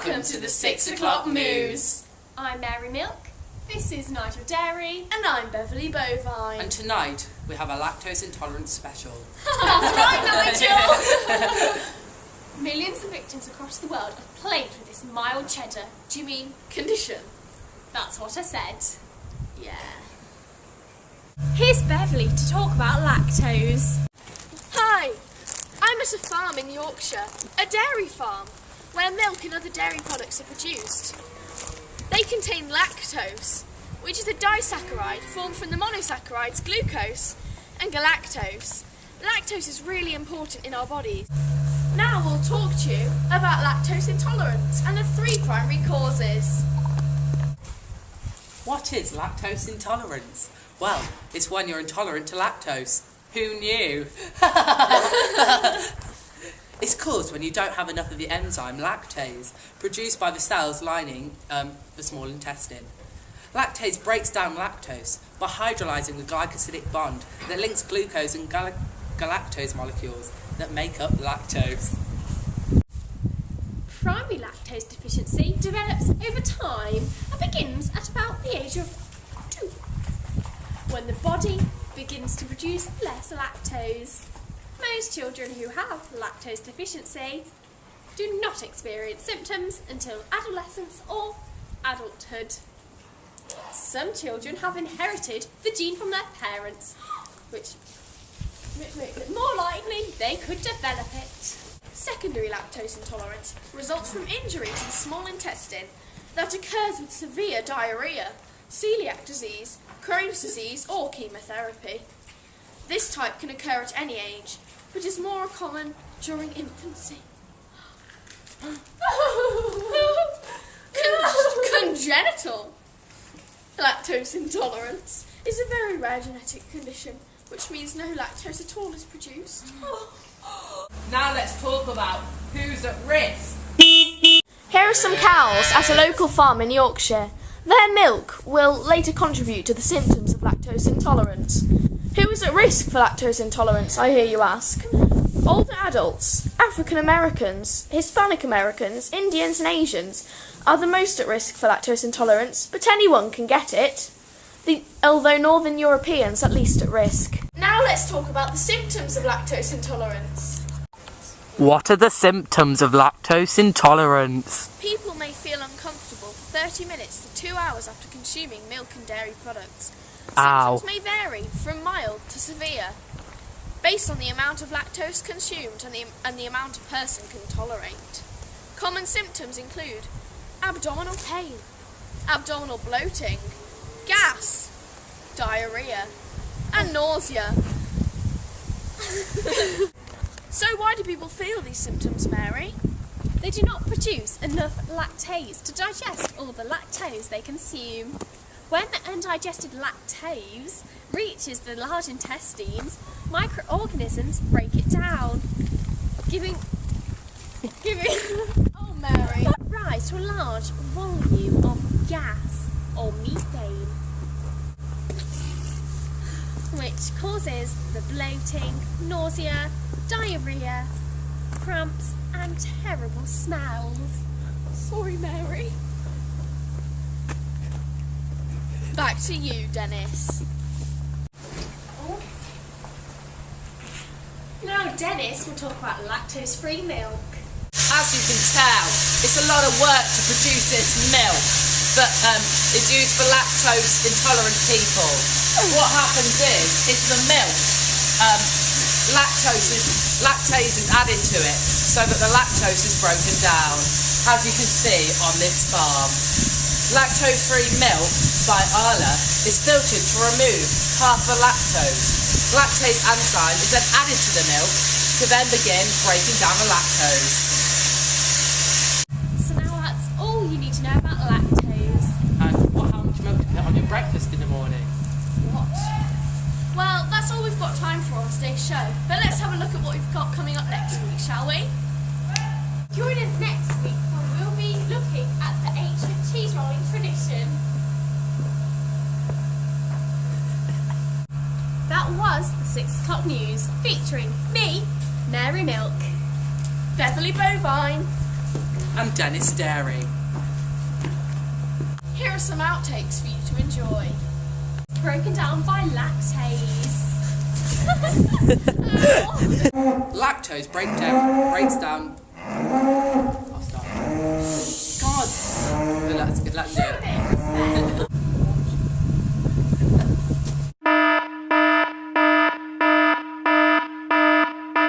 Welcome to the 6 o'clock Moos. I'm Mary Milk, this is Nigel Dairy, and I'm Beverly Bovine. And tonight we have a lactose intolerance special. That's right, Nigel! Millions of victims across the world are plagued with this mild cheddar. Do you mean condition? That's what I said. Yeah. Here's Beverly to talk about lactose. Hi, I'm at a farm in Yorkshire, a dairy farm, where milk and other dairy products are produced. They contain lactose, which is a disaccharide formed from the monosaccharides glucose and galactose. Lactose is really important in our bodies. Now we'll talk to you about lactose intolerance and the 3 primary causes. What is lactose intolerance? Well, it's when you're intolerant to lactose. Who knew? It's caused when you don't have enough of the enzyme lactase, produced by the cells lining the small intestine. Lactase breaks down lactose by hydrolyzing the glycosidic bond that links glucose and galactose molecules that make up lactose. Primary lactose deficiency develops over time and begins at about the age of 2, when the body begins to produce less lactose. Most children who have lactose deficiency do not experience symptoms until adolescence or adulthood. Some children have inherited the gene from their parents, which makes it more likely they could develop it. Secondary lactose intolerance results from injury to the small intestine that occurs with severe diarrhea, celiac disease, Crohn's disease, or chemotherapy. This type can occur at any age, but is more common during infancy. Congenital lactose intolerance is a very rare genetic condition, which means no lactose at all is produced. Now let's talk about who's at risk. Here are some cows at a local farm in Yorkshire. Their milk will later contribute to the symptoms of lactose intolerance. Who is at risk for lactose intolerance, I hear you ask? Older adults, African Americans, Hispanic Americans, Indians and Asians are the most at risk for lactose intolerance, but anyone can get it, although Northern Europeans are least at risk. Now let's talk about the symptoms of lactose intolerance. What are the symptoms of lactose intolerance? People may feel uncomfortable for 30 minutes to 2 hours after consuming milk and dairy products. Ow. Symptoms may vary from mild to severe, based on the amount of lactose consumed and the amount a person can tolerate. Common symptoms include abdominal pain, abdominal bloating, gas, diarrhea, and nausea. So why do people feel these symptoms, Mary? They do not produce enough lactase to digest all the lactose they consume. When undigested lactose reaches the large intestines, microorganisms break it down, giving Oh, Mary. rise to a large volume of gas or methane, which causes the bloating, nausea, diarrhea, cramps and terrible smells. Sorry, Mary. Back to you, Dennis. Now Dennis will talk about lactose-free milk. As you can tell, it's a lot of work to produce this milk that is used for lactose intolerant people. What happens is the milk, lactase is added to it so that the lactose is broken down, as you can see on this farm. Lactose-free milk by Arla is filtered to remove half the lactose. Lactase enzyme is then added to the milk to then begin breaking down the lactose. So now that's all you need to know about lactose. And how much milk to put on your breakfast in the morning? What? Well, that's all we've got time for on today's show. But let's have a look at what we've got coming up next week, shall we? Join us next week when we'll be looking at the ancient cheese rolling tradition. That was the 6 o'clock news featuring me, Mary Milk, Beverly Bovine, and Dennis Dairy. Here are some outtakes for you to enjoy. Broken down by lactase. Lactose breaks down